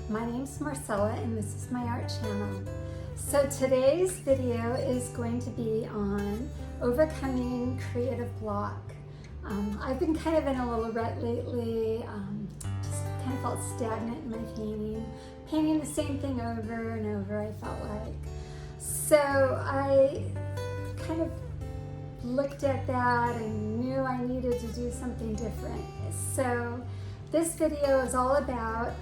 My name's Marcella and this is my art channel. So today's video is going to be on overcoming creative block. I've been kind of in a little rut lately, just kind of felt stagnant in my painting the same thing over and over, I felt like. So I kind of looked at that and knew I needed to do something different. So this video is all about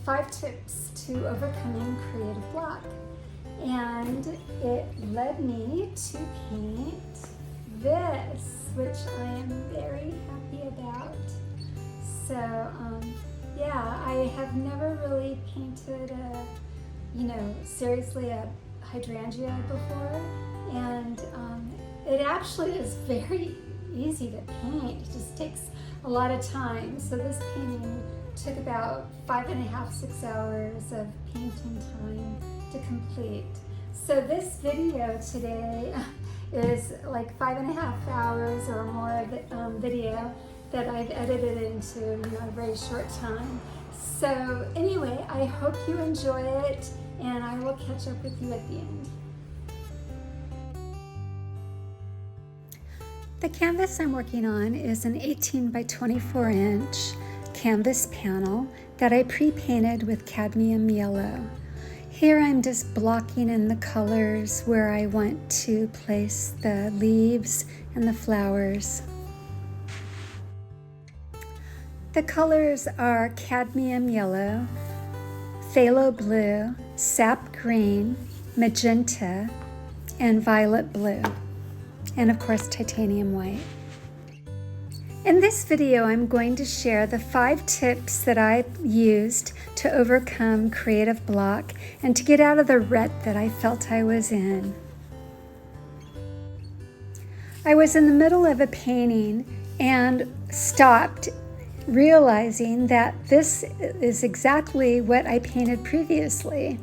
5 tips to overcoming creative block. And it led me to paint this, which I am very happy about. So yeah, I have never really painted seriously a hydrangea before. And it actually is very easy to paint. It just takes a lot of time. So this painting took about 5.5 to 6 hours of painting time to complete. So this video today is like 5.5 hours or more of video that I've edited into a very short time. So anyway, I hope you enjoy it and I will catch up with you at the end. The canvas I'm working on is an 18 by 24 inch canvas panel that I pre-painted with cadmium yellow. Here I'm just blocking in the colors where I want to place the leaves and the flowers. The colors are cadmium yellow, phthalo blue, sap green, magenta, and violet blue, and of course titanium white. In this video, I'm going to share the 5 tips that I used to overcome creative block and to get out of the rut that I felt I was in. I was in the middle of a painting and stopped, realizing that this is exactly what I painted previously.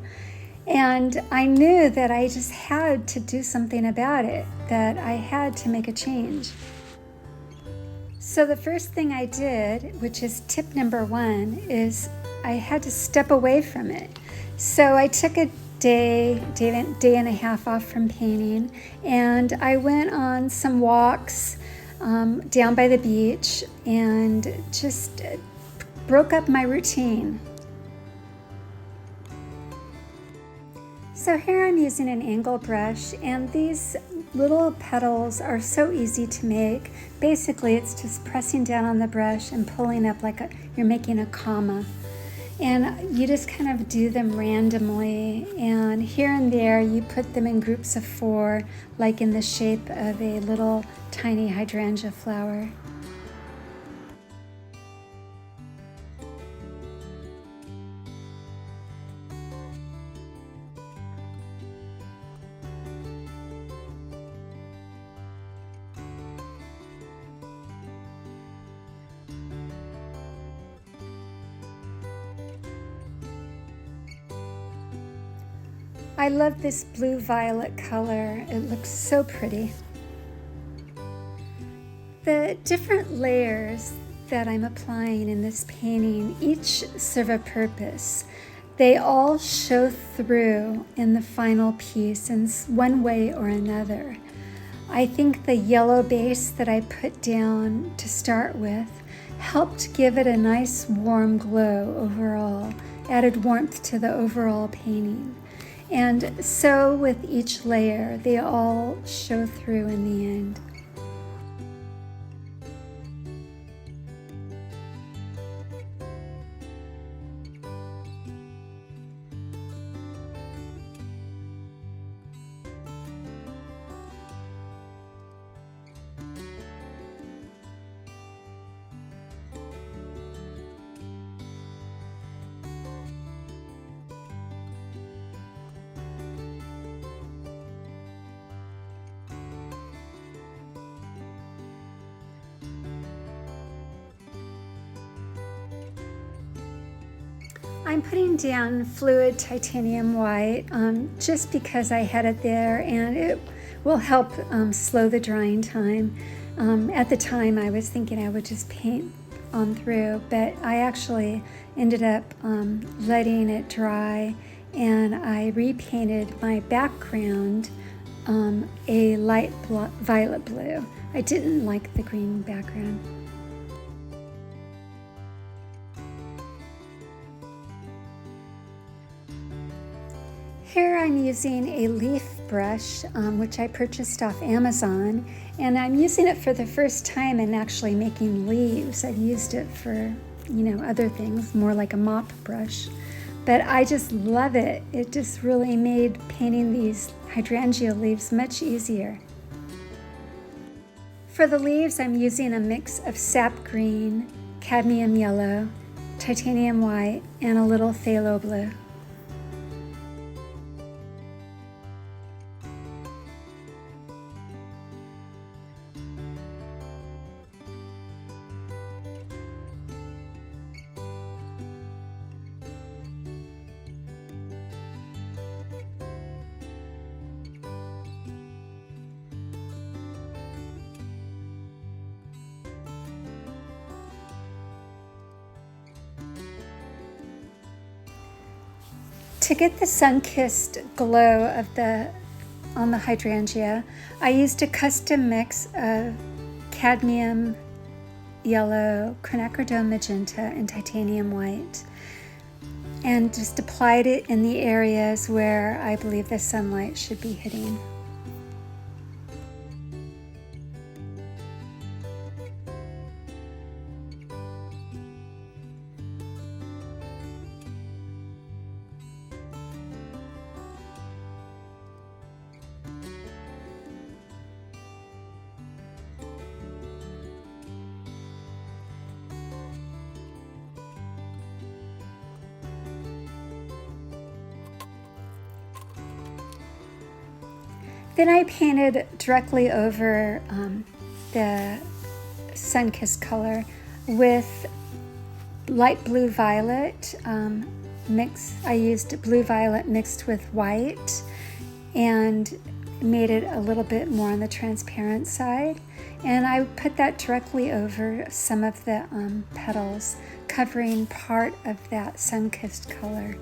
And I knew that I just had to do something about it, that I had to make a change. So the first thing I did, which is tip number 1, is I had to step away from it. So I took a day and a half off from painting, and I went on some walks down by the beach and just broke up my routine. So here I'm using an angle brush, and these little petals are so easy to make. Basically, it's just pressing down on the brush and pulling up like you're making a comma. And you just kind of do them randomly, and here and there you put them in groups of 4, like in the shape of a little tiny hydrangea flower. I love this blue-violet color. It looks so pretty. The different layers that I'm applying in this painting each serve a purpose. They all show through in the final piece in one way or another. I think the yellow base that I put down to start with helped give it a nice warm glow overall, added warmth to the overall painting. And so with each layer, they all show through in the end. I'm putting down fluid titanium white just because I had it there, and it will help slow the drying time. At the time I was thinking I would just paint on through, but I actually ended up letting it dry, and I repainted my background a light violet blue. I didn't like the green background. Here I'm using a leaf brush, which I purchased off Amazon, and I'm using it for the first time in actually making leaves. I've used it for, other things, more like a mop brush. But I just love it. It just really made painting these hydrangea leaves much easier. For the leaves, I'm using a mix of sap green, cadmium yellow, titanium white, and a little phthalo blue. To get the sun-kissed glow on the hydrangea, I used a custom mix of cadmium yellow, quinacridone magenta, and titanium white, and just applied it in the areas where I believe the sunlight should be hitting. Then I painted directly over the sun-kissed color with light blue violet mix. I used blue violet mixed with white and made it a little bit more on the transparent side. And I put that directly over some of the petals, covering part of that sun-kissed color.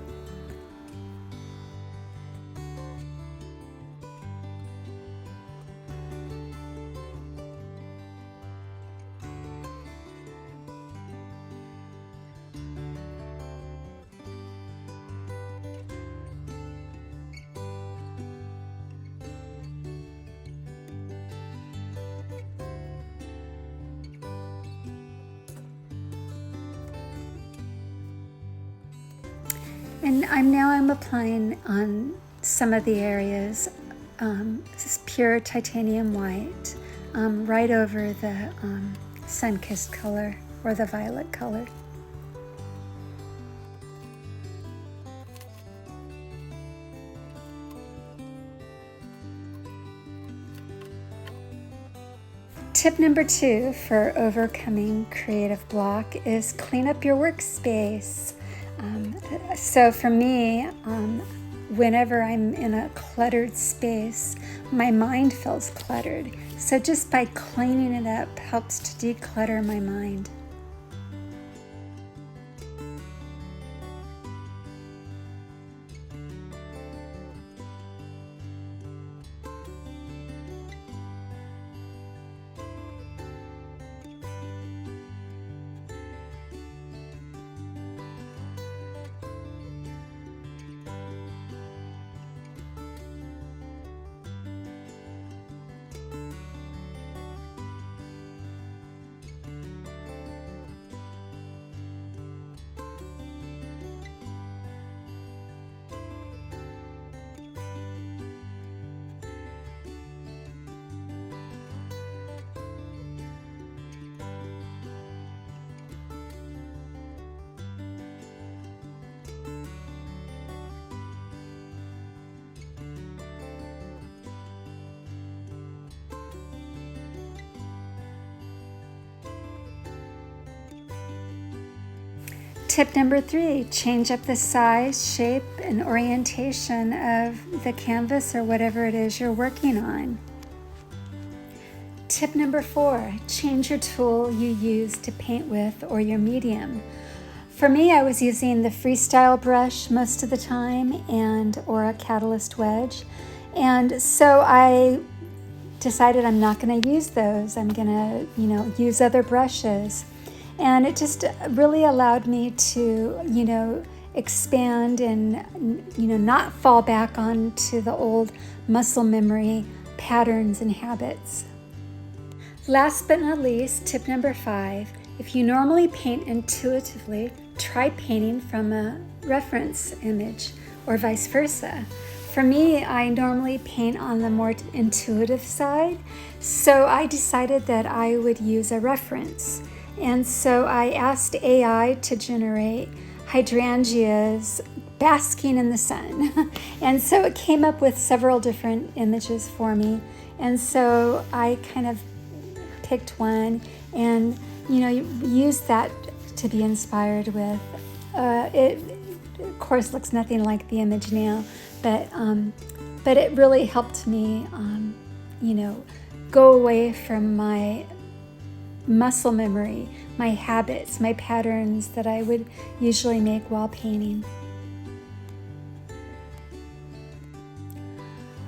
And I'm applying on some of the areas this pure titanium white right over the sun-kissed color or the violet color. Tip number 2 for overcoming creative block is clean up your workspace. So for me, whenever I'm in a cluttered space, my mind feels cluttered. So just by cleaning it up helps to declutter my mind. Tip number 3, change up the size, shape, and orientation of the canvas or whatever it is you're working on. Tip number 4, change your tool you use to paint with or your medium. For me, I was using the freestyle brush most of the time or a catalyst wedge. And so I decided I'm not going to use those. I'm going to, use other brushes. And it just really allowed me to, expand and, not fall back onto the old muscle memory patterns and habits. Last but not least, tip number 5, if you normally paint intuitively, try painting from a reference image or vice versa. For me, I normally paint on the more intuitive side, so I decided that I would use a reference. And so I asked AI to generate hydrangeas basking in the sun. And so it came up with several different images for me. And so I kind of picked one and used that to be inspired with. It of course looks nothing like the image now, but it really helped me go away from my muscle memory, my habits, my patterns that I would usually make while painting.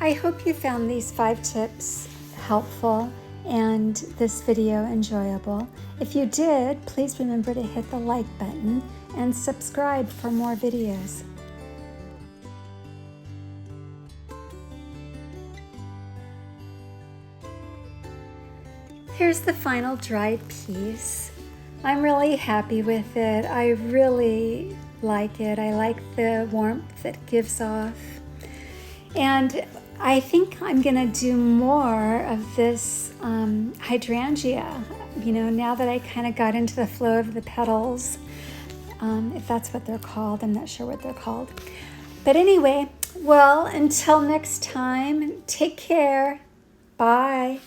I hope you found these 5 tips helpful and this video enjoyable. If you did, please remember to hit the like button and subscribe for more videos. Here's the final dried piece. I'm really happy with it. I really like it. I like the warmth it gives off. And I think I'm gonna do more of this hydrangea, now that I kind of got into the flow of the petals, if that's what they're called. I'm not sure what they're called. But anyway, well, until next time, take care. Bye.